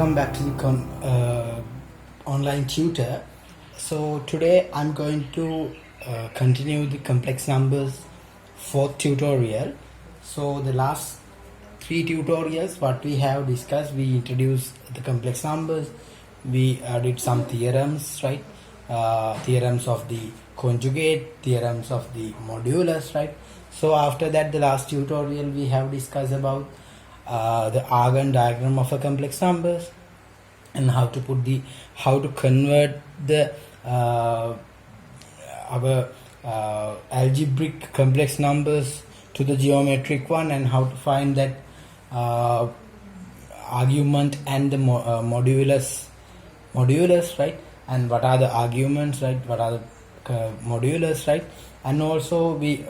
welcome back to the online tutor. So today I'm going to continue the complex numbers fourth tutorial. So the last three tutorials what we have discussed, we introduced the complex numbers, we did some theorems, right? Theorems of the conjugate, theorems of the modulus, right? So after that, the last tutorial we have discussed about the Argand diagram of a complex numbers and how to convert the our algebraic complex numbers to the geometric one, and how to find that argument and the modulus, right? And what are the arguments, right? What are the modulus, right? And also we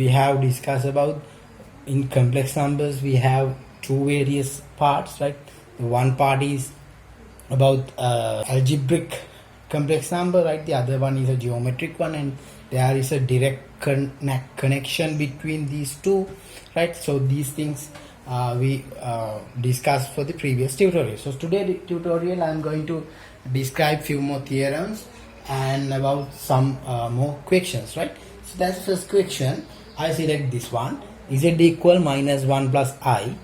have discussed about in complex numbers we have two various parts, right? The one part is about algebraic complex number, right? The other one is a geometric one, and there is a direct connection between these two, right? So these things we discussed for the previous tutorial. So today the tutorial I'm going to describe few more theorems and about some more questions, right? So that's the first question. I select this one. Z equal minus 1 plus I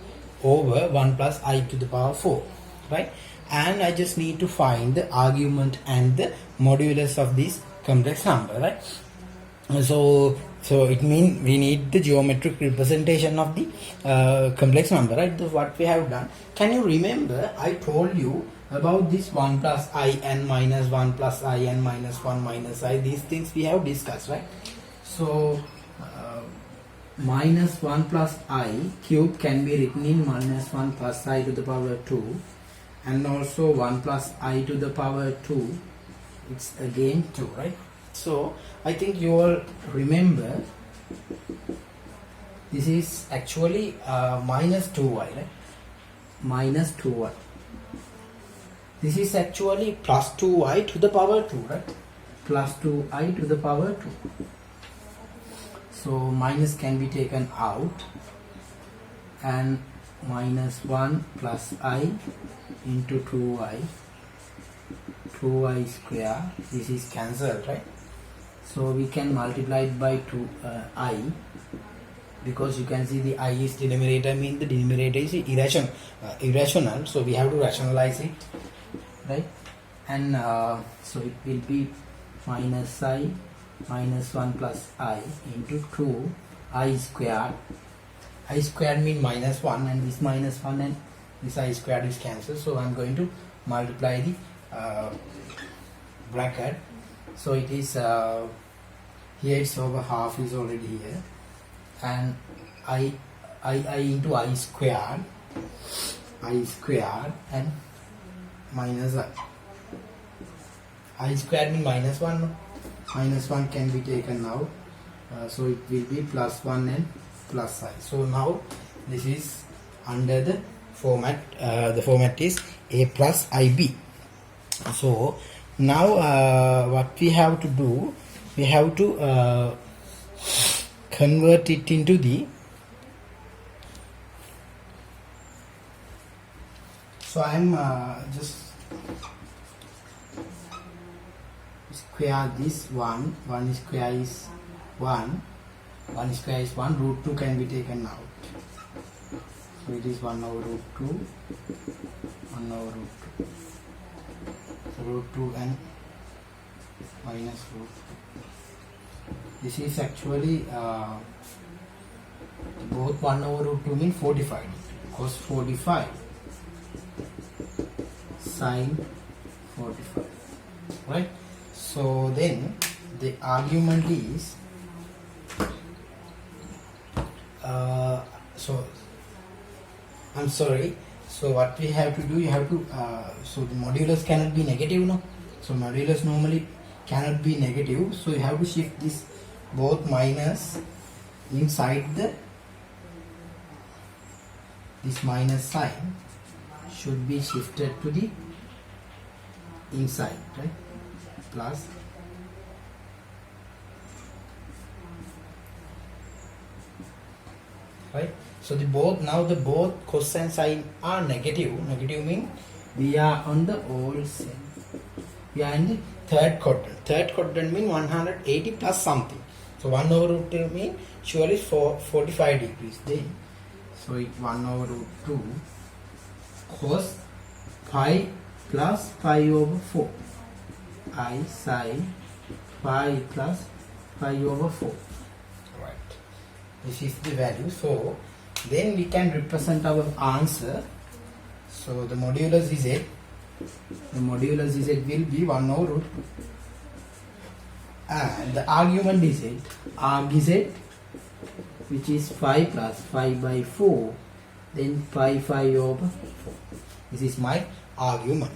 over 1 plus I to the power 4, right? And I just need to find the argument and the modulus of this complex number, right? So it means we need the geometric representation of the complex number, right? That's what we have done. Can you remember I told you about this 1 plus I and minus 1 plus I and minus 1 minus I? These things we have discussed, right? So minus 1 plus I cube can be written in minus 1 plus I to the power 2, and also 1 plus I to the power 2, it's again 2, right? So I think you all remember this is actually minus 2y, right? Minus 2y. This is actually plus 2y to the power 2, right? Plus 2I to the power 2. So minus can be taken out, and minus 1 plus I into 2y square, this is cancelled, right? So we can multiply it by 2I, because you can see the I is denominator, means the denominator is irrational, so we have to rationalize it, right? And so it will be minus I minus 1 plus I into 2I squared. I squared means minus 1, and this minus 1 and this I squared is cancelled, so I am going to multiply the bracket. So it is here it's over half is already here, and I into I squared and minus I squared means minus 1, no? Minus 1 can be taken out, so it will be plus 1 and plus I. So now this is under the format, the format is A plus IB. So now what we have to do, we have to convert it into the, so I am just square this 1 square is 1 square is 1, root 2 can be taken out, so it is 1 over root 2, 1 over root 2, so root 2 and minus root 2. This is actually both 1 over root 2 means 45, cos 45 sine 45, right? So then the argument is so I'm sorry, so what we have to do, you have to so the modulus cannot be negative, no? So modulus normally cannot be negative, so you have to shift this both minus inside this minus sign should be shifted to the inside, right? Plus right? So the both cosine sine are negative. Negative means we are on the old side. We are in the third quadrant. Third quadrant means 180 plus something. So 1 over root 2 means surely 45 degrees. Then, so it 1 over root 2 cos pi plus pi over 4. I sine pi plus pi over 4. Right. This is the value. So then we can represent our answer. So the modulus Z. The modulus Z will be 1 over root 2. And the argument is arg Z, which is 5 plus 5 by 4, then pi over 4. This is my argument.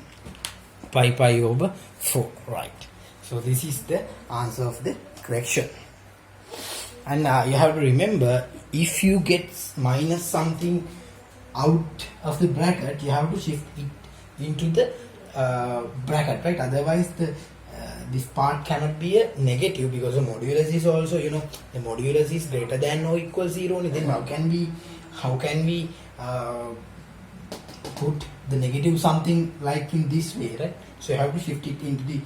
Pi over 4, right? So this is the answer of the correction. And you have to remember, if you get minus something out of the bracket, you have to shift it into the bracket, right? Otherwise this part cannot be a negative, because the modulus is also, the modulus is greater than or equal 0 only. Then how can we put the negative something like in this way, right? So you have to shift it into the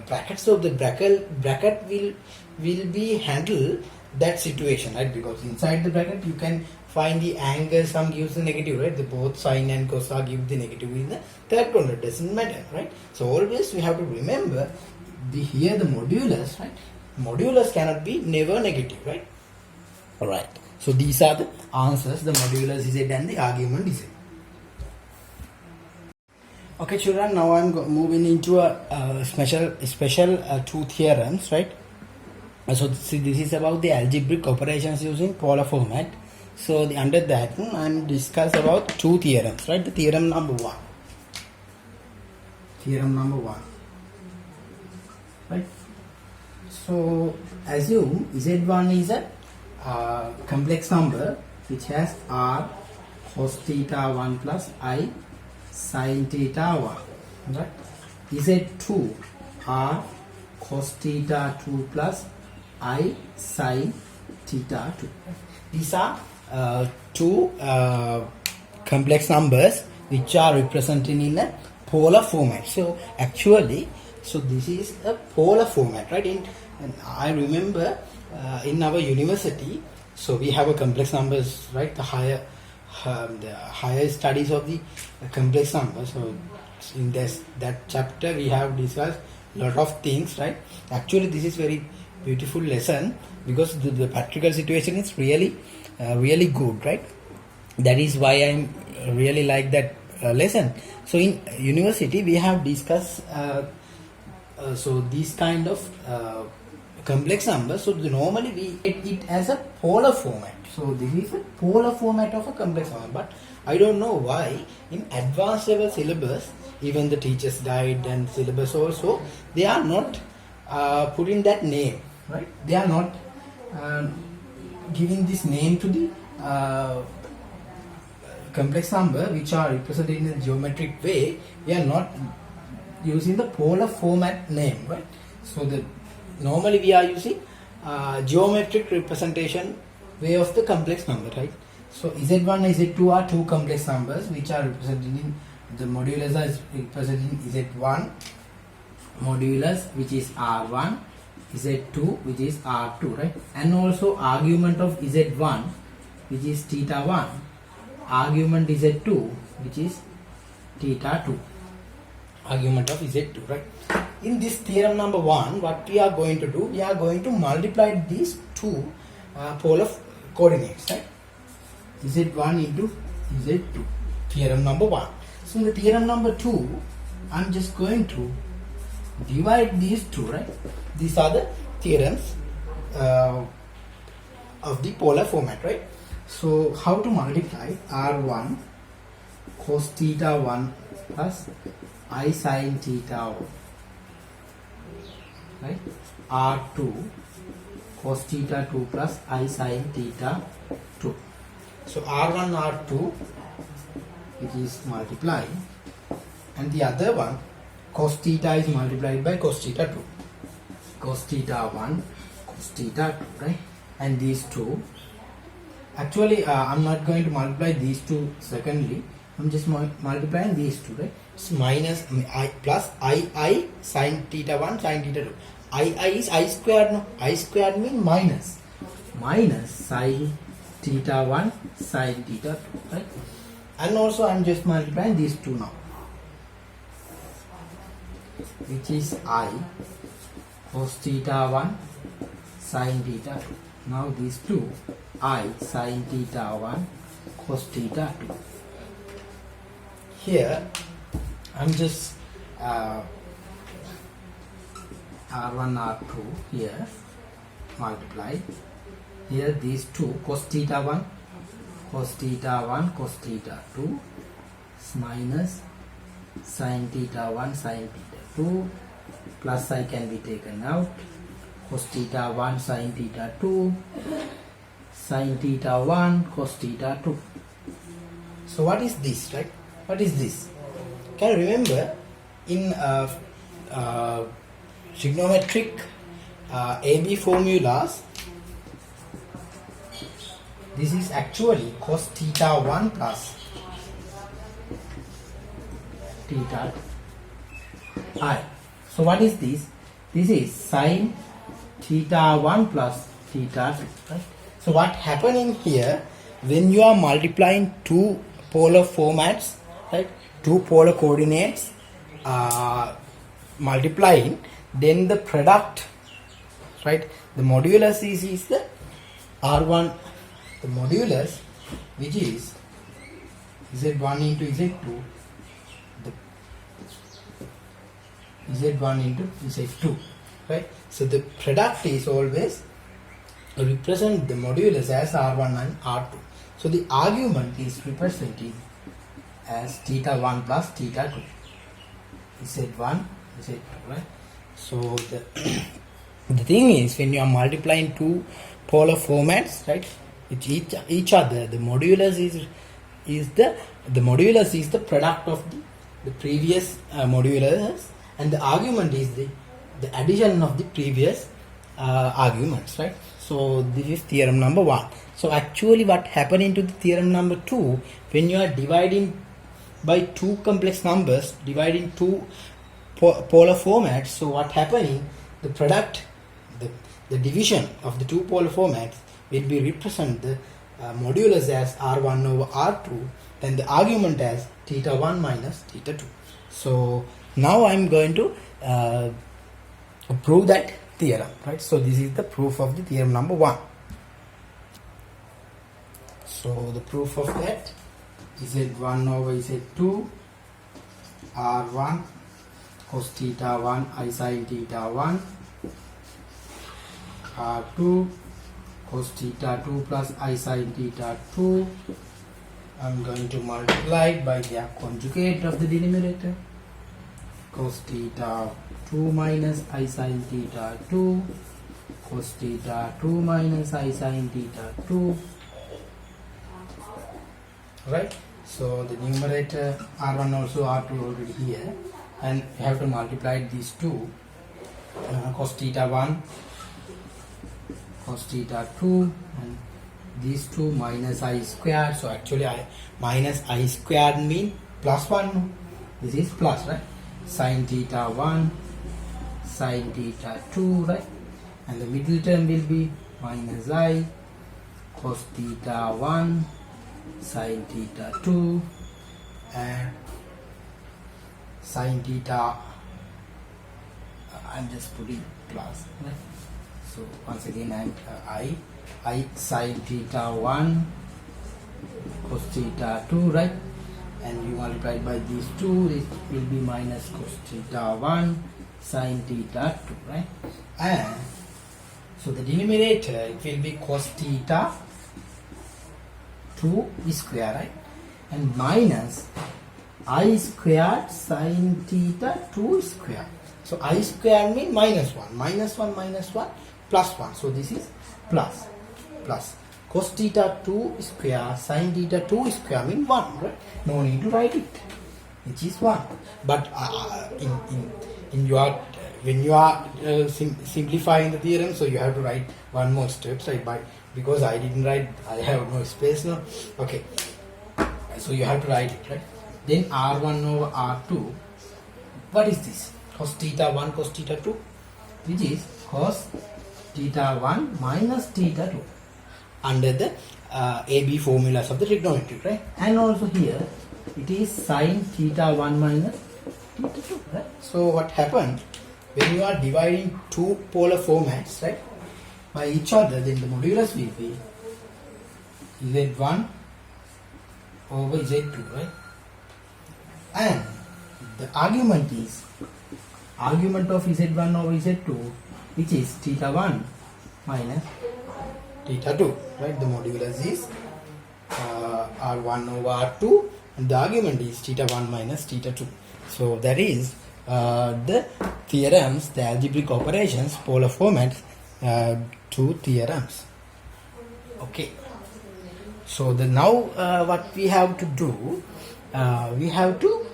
bracket. So the bracket will be handle that situation, right? Because inside the bracket you can find the angle, some gives the negative, right? The both sine and cosine give the negative in the third quadrant, doesn't matter, right? So always we have to remember here the modulus, right? Modulus cannot be never negative, right? Alright. So these are the answers, the modulus Z and the argument Z. Okay children, now I'm moving into a special two theorems, right? So see, this is about the algebraic operations using polar format. So under that I'm discuss about two theorems, right? The theorem number one, right? So assume Z1 is a complex number which has R cos theta 1 plus I sin theta 1, right? Z2 R cos theta 2 plus I sin theta 2. These are two complex numbers which are represented in a polar format. So actually, so this is a polar format, right? And I remember in our university, so we have a complex numbers, right? The higher studies of the complex numbers. So in that chapter we have discussed a lot of things, right? Actually this is very beautiful lesson, because the practical situation is really good, right? That is why I really like that lesson. So in university we have discussed so these kind of complex numbers. So normally we get it as a polar format. So this is a polar format of a complex number, but I don't know why in advanced level syllabus, even the teachers guide and syllabus also, they are not putting that name, right? They are not giving this name to the complex number which are represented in a geometric way. We are not using the polar format name, right? So normally we are using geometric representation way of the complex number, right? So Z1 and Z2 are two complex numbers which are represented in the modulus is represented in Z1 modulus, which is R1, Z2 which is R2, right? And also argument of Z1 which is theta 1, argument Z2 which is theta 2, argument of Z2, right? In this theorem number 1, what we are going to do, we are going to multiply these two polar coordinates, right? Z1 into Z2, theorem number 1. So in the theorem number 2, I'm just going to divide these two, right? These are the theorems of the polar format, right? So how to multiply? R1 cos theta 1 plus I sin theta 1, right? R2 cos theta 2 plus I sin theta 2. So R1 R2, which is multiplied, and the other one cos theta is multiplied by cos theta 2, cos theta 1 cos theta 2, right? And these two Actually, I'm not going to multiply these two secondly. I'm just multiplying these two, right? It's minus I plus I sin theta 1 sin theta 2. I is I squared, no? I squared means minus sin theta 1 sin theta 2, right? And also I'm just multiplying these two now, which is I cos theta 1 sin theta 2. Now these two, I sin theta 1 cos theta 2. Here I'm just R1 R2 here multiply. Here these two, cos theta 1 cos theta 1 cos theta 2 minus sin theta 1 sin theta 2, plus I can be taken out, cos theta 1 sin theta 2 sin theta 1 cos theta 2. So what is this, right? What is this? Can you remember in trigonometric AB formulas, this is actually cos theta 1 plus theta I. So what is this? This is sin theta 1 plus theta 2, right? So what happening here, when you are multiplying two polar formats, right, two polar coordinates multiplying, then the product, right, the modulus is the R1, the modulus which is Z1 into Z2, the Z1 into Z2, right? So the product is always represent the modulus as R1 and R2. So the argument is represented as theta 1 plus theta 2, Z1, Z2, right? So the thing is, when you are multiplying two polar formats, right, with each other, the modulus is the product of the previous modulus, and the argument is the addition of the previous arguments, right? So this is theorem number 1. So actually what happened into the theorem number 2, when you are dividing by two complex numbers, dividing two polar formats, so what happening, the product, the division of the two polar formats will be represent the modulus as R1 over R2, then the argument as theta 1 minus theta 2. So now I'm going to prove that theorem, right? So this is the proof of the theorem number 1. So the proof of that, Z1 over Z2 R1 cos theta 1 I sin theta 1 R2 cos theta 2 plus I sin theta 2. I'm going to multiply by their conjugate of the denominator, cos theta 2 minus I sin theta 2 cos theta 2 minus I sin theta 2, right? So the numerator R1 also R2 already here, and you have to multiply these two, cos theta 1 cos theta 2, and these two minus I squared. So actually minus I squared mean plus 1. This is plus, right? Sin theta 1 sin theta 2, right? And the middle term will be minus I cos theta 1 sin theta 2 and sin theta, I'm just putting plus, right? So once again I sin theta 1 cos theta 2, right? And you multiply by these two, it will be minus cos theta 1 sin theta 2, right? And so the denominator, it will be cos theta 2 square, right? And minus I squared sin theta 2 square. So I square means minus 1 minus 1 minus 1 plus 1. So this is plus cos theta 2 square sin theta 2 square means 1, right? No need to write it, which is 1. But in your when you are simplifying the theorem, so you have to write one more step, right? because I didn't write, I have no space now. Okay, so you have to write it, right? Then R1 over R2, what is this? Cos theta 1 cos theta 2, which is cos theta 1 minus theta 2 under the AB formulas of the trigonometry, right? And also here it is sin theta 1 minus theta 2, right? So what happened when you are dividing two polar formats, right, by each other, then the modulus will be Z1 over Z2, right? And the argument is argument of Z1 over Z2, which is theta 1 minus theta 2, right? The modulus is R1 over R2, and the argument is theta 1 minus theta 2. So that is the theorems, the algebraic operations, polar formats, two theorems. Okay. So the now what we have to do, we have to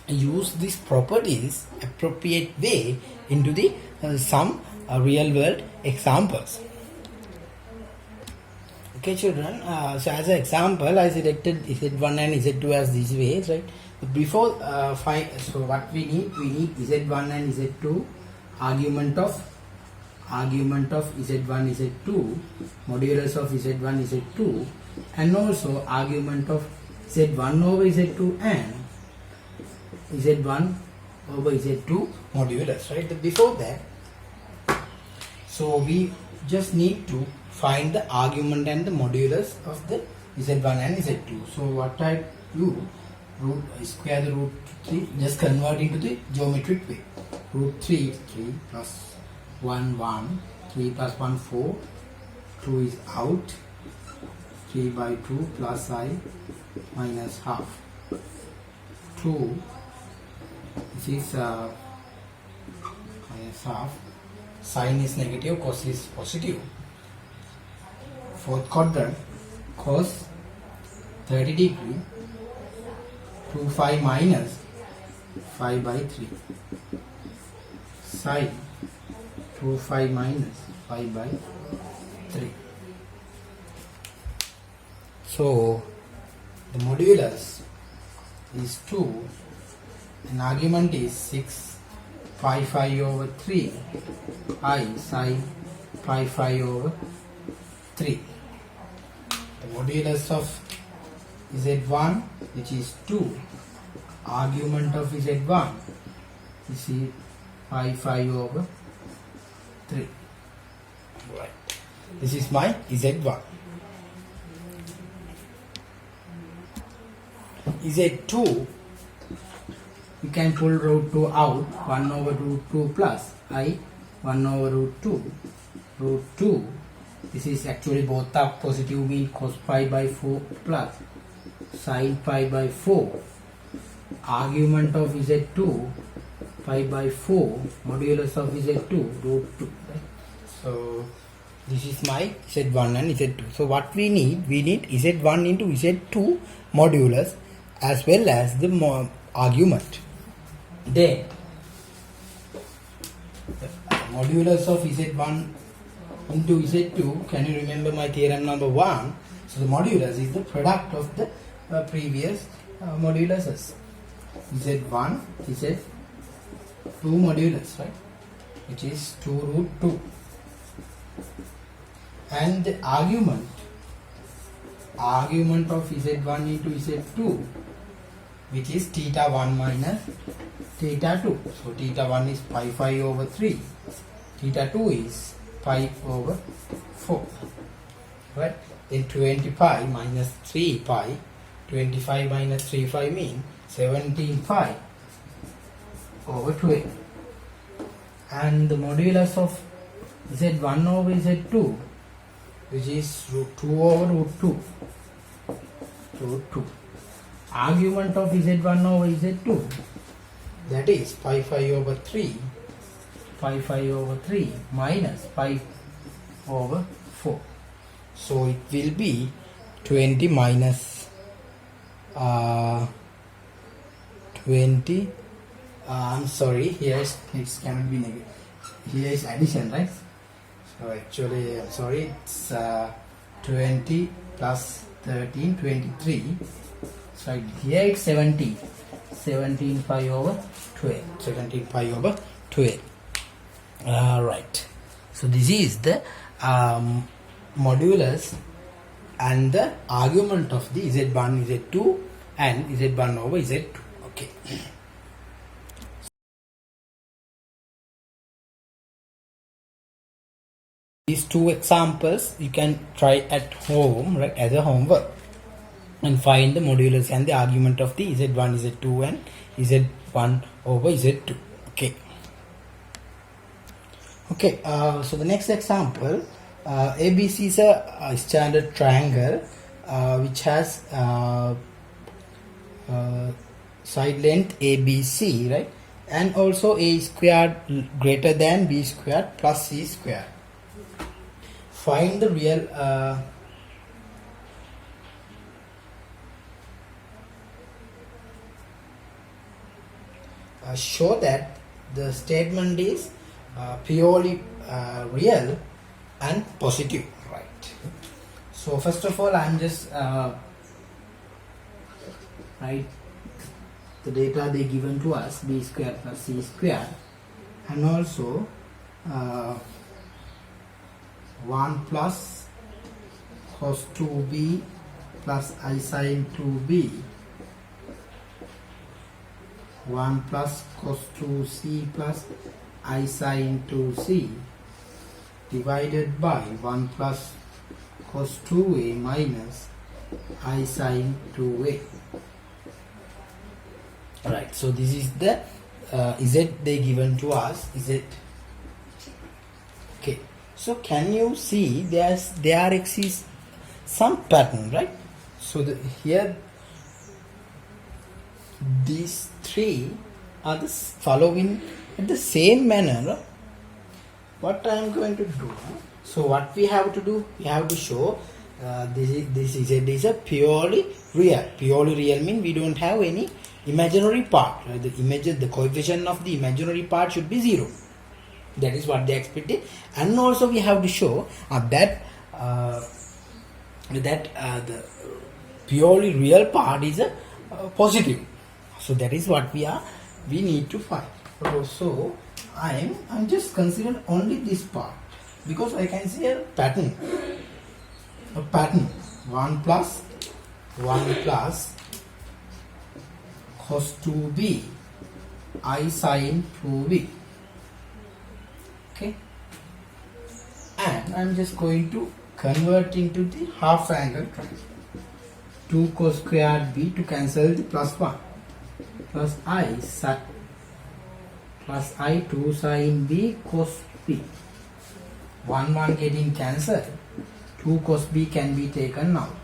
use these properties appropriate way into the some real world examples. Okay, children, so as an example I selected Z1 and Z2 as these ways, right? Before so what we need Z1 and Z2, argument of Z1 Z2, modulus of Z1 Z2, and also argument of Z1 over Z2 and Z1 over Z2 modulus, right? But before that, so we just need to find the argument and the modulus of the Z1 and Z2. So what I do, square the root 3, just convert into the geometric way. Root 3 plus 1 1, 3 plus 1 4, 2 is out, 3 by 2 plus I minus half, 2, this is minus half, sine is negative, cos is positive. Fourth quadrant, cos 30 degree, 2 5 minus 5 by 3, sine 2 5 minus 5 by 3. So the modulus is 2, and argument is 6 pi 5 over 3 I sine pi 5 over 3. The modulus of Z1, which is 2, argument of Z1 is pi 5 over 3. Right. This is my Z1. Z2, you can pull root 2 out, 1 over root 2 plus I 1 over root 2. Root 2, this is actually both are positive, mean cos pi by 4 plus sin pi by 4. Argument of Z2 pi by 4, modulus of Z2 root 2. Right? So this is my Z1 and Z2. So what we need Z1 into Z2 modulus as well as the argument. Then the modulus of Z1 into Z2, can you remember my theorem number 1? So the modulus is the product of the previous moduluses. Z1 is Z2 modulus, right? Which is 2 root 2. And the argument of Z1 into Z2, which is theta 1 minus theta 2. So theta 1 is pi 5 over 3. Theta 2 is pi over 4. Right? Then 20 pi minus 3 pi. 25 minus 3 pi mean 17 pi over 12. And the modulus of Z1 over Z2, which is root 2 over root 2. Root 2. Argument of Z1 over Z2, that is pi 5 over 3. Pi 5 over 3 minus pi over 4. So it will be 20 minus 20. I'm sorry, here it's cannot be negative. Here is addition, right? Oh, actually, I'm sorry, it's 20 plus 13, 23. So here it's 17. 17 pi over 12. 17 pi over 12. Right. So this is the modulus and the argument of the Z1, Z2 and Z1 over Z2. Okay. These two examples you can try at home, right, as a homework, and find the modulus and the argument of the Z1, Z2 and Z1 over Z2. Okay. Okay, so the next example, ABC is a standard triangle which has side length ABC, right, and also A squared greater than B squared plus C squared. Find the real show that the statement is purely real and positive, right? So first of all, I'm just write the data they given to us, B square plus C square, and also 1 plus cos 2b plus I sin 2b, 1 plus cos 2c plus I sin 2c divided by 1 plus cos 2a minus I sin 2a. Right, so this is the Z they given to us, Z. Okay, so can you see there exists some pattern, right? So here these three are the following in the same manner. What I am going to do, so what we have to do, we have to show this is a purely real. Purely real means we don't have any imaginary part, right? The coefficient of the imaginary part should be 0. That is what they expected. And also we have to show that the purely real part is a positive. So that is what we need to find. So I'm just considering only this part because I can see a pattern. 1 plus cos 2b I sin 2b. Okay, and I'm just going to convert into the half angle triangle. 2 cos squared b to cancel the plus 1 plus I 2 sin b cos b. 1 getting cancelled. 2 cos b can be taken out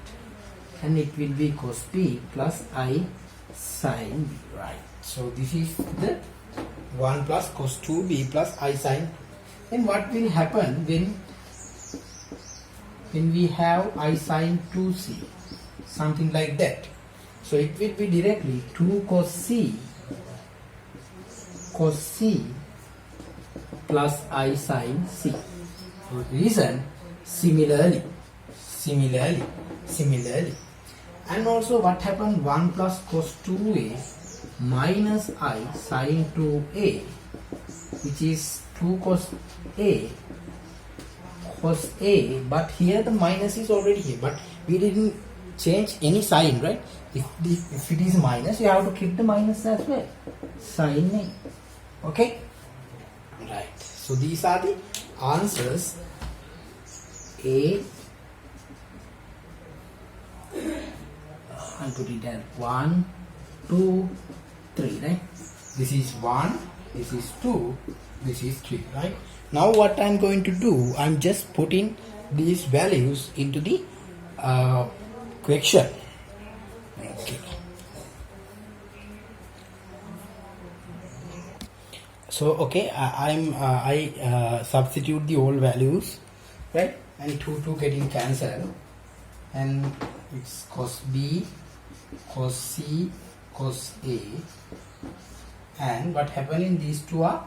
and it will be cos b plus I sin b, right? So this is the 1 plus cos 2b plus I sin. Then what will happen when we have I sin 2c, something like that? So it will be directly 2 cos c plus I sin c. So reason similarly. And also what happened, 1 plus cos 2a minus I sin 2a, which is 2 cos a, but here the minus is already here, but we didn't change any sign, right? If it is minus, you have to keep the minus as well, sin a. Okay, right? So these are the answers. A, I'll put it at 1, 2, 3, right? This is 1, this is 2, this is 3, right? Now what I'm going to do, I'm just putting these values into the question. Okay. So okay, I substitute the old values, right? And 2 getting cancelled, and it's cos b, cos c, cos a, and what happened in these two are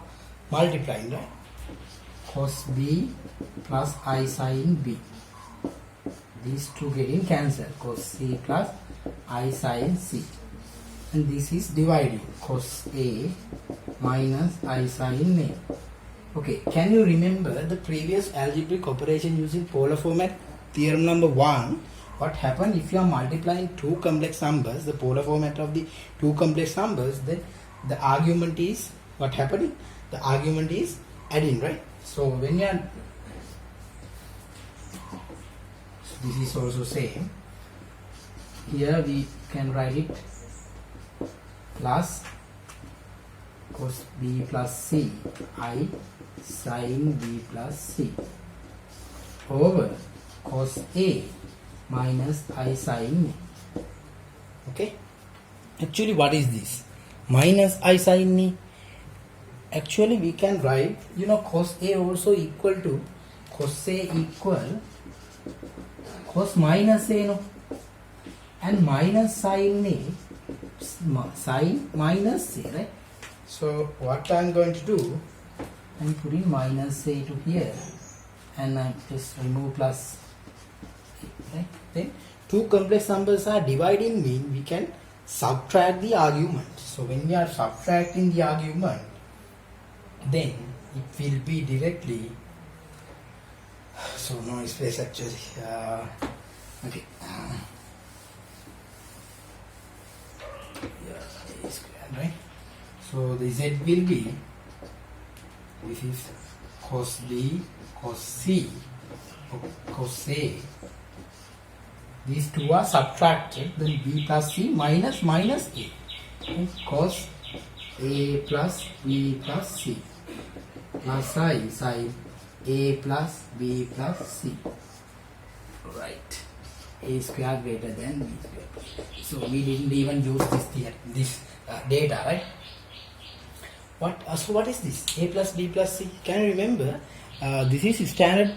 multiplying, right? cos B plus I sin B. These two getting cancelled. Cos C plus I sin C. And this is dividing. Cos A minus I sin A. Okay, can you remember the previous algebraic operation using polar format? Theorem number 1. What happened if you are multiplying two complex numbers, the polar format of the two complex numbers, then the argument is, what happening? The argument is adding, right? So when you are, this is also same. Here we can write it plus cos B plus C I sin B plus C over cos A minus I sin A. Okay, actually what is this? Minus I sin A. Actually we can write, cos A also equal to cos A equal cos minus A, no? And minus sin A, sin minus A, right? So what I am going to do, I am putting minus A to here, and I just remove plus A, right? Then two complex numbers are dividing, mean we can subtract the argument. So when we are subtracting the argument, then it will be directly, so no space actually, okay, yeah, A squared, right? So the Z will be, this is cos B, cos C, cos A. These two are subtracted, then B plus C minus A. Okay. Cos A plus B plus C plus I sin A plus B plus C. Right. A square greater than B square. So we didn't even use this data, right? So what is this? A plus B plus C. Can you remember? This is standard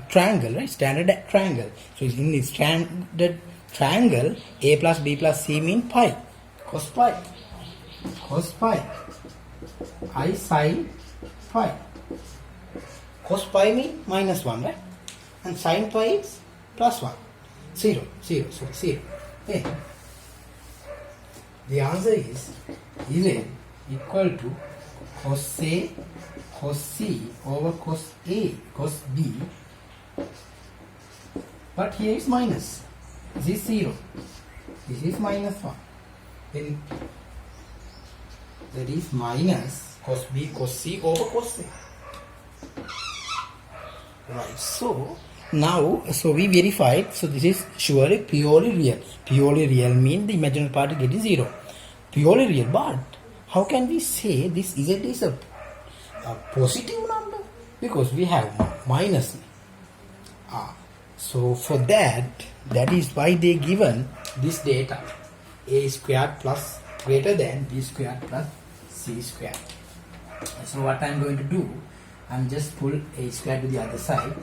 triangle, right? Standard triangle. So in this standard triangle, A plus B plus C mean pi. Cos pi. Cos pi. I sin pi. Cos pi mean minus 1, right? And sin pi is plus 1. 0. Okay. The answer is equal to cos A, cos C over cos A, cos B. But here is minus. This is 0. This is minus 1. Then that is minus cos B, cos C over cos A. Right. So now, we verified. So this is surely purely real. Purely real means the imaginary part is getting 0. Purely real. But how can we say this Z is a positive number? Because we have minus. So for that is why they given this data. A squared plus greater than B squared plus C squared. So what I am going to do, I am just pull A squared to the other side.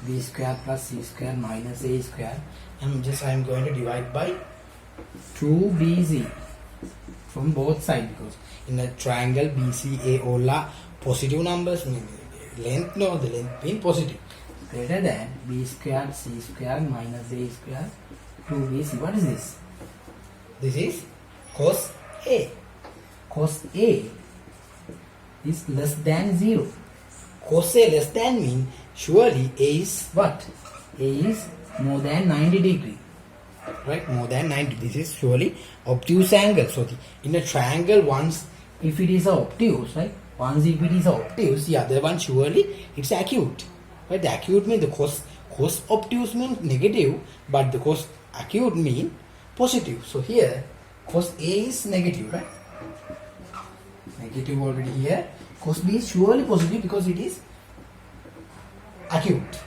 B squared plus C squared minus A squared. And I am going to divide by 2BZ from both sides, because in a triangle BCA all are positive numbers. The length being positive. Greater than B squared C squared minus A squared 2BC. What is this? This is cos A. Cos A is less than 0. Cos A less than mean surely A is what? A is more than 90 degree. Right? More than 90. This is surely obtuse angle. So in a triangle, once if it is obtuse, right? Once if it is obtuse, the other one surely it's acute. Right? The acute means the cos obtuse means negative, but the cos acute mean positive. So here cos A is negative, right? Negative already here. Cos B is surely positive because it is acute.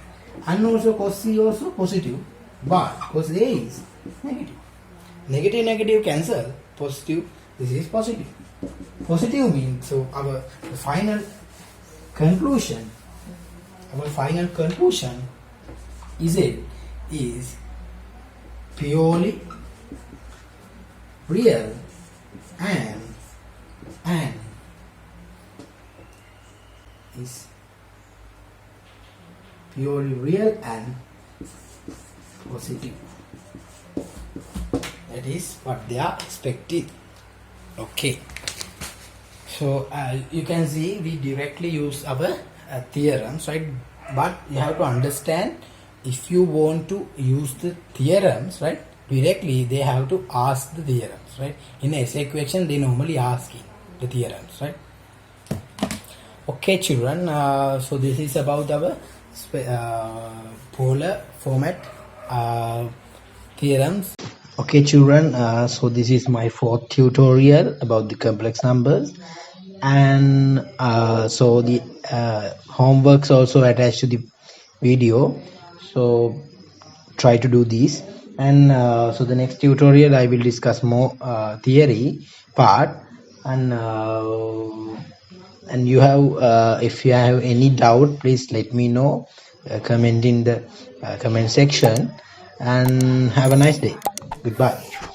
And also cos C also positive, but cos A is negative. Negative cancel. Positive, this is positive. Positive means, so our final conclusion is purely real and is purely real and positive. That is what they are expecting. Okay. So you can see we directly use our theorems, right? But you have to understand, if you want to use the theorems, right, directly, they have to ask the theorems, right? In essay question, they normally asking the theorems, right? Okay, children. So this is about our polar format theorems. Okay, children. So this is my fourth tutorial about the complex numbers, and so the homeworks also attached to the video. So try to do these, and so the next tutorial I will discuss more theory part, and you have if you have any doubt, please let me know, comment in the comment section, and have a nice day. Goodbye.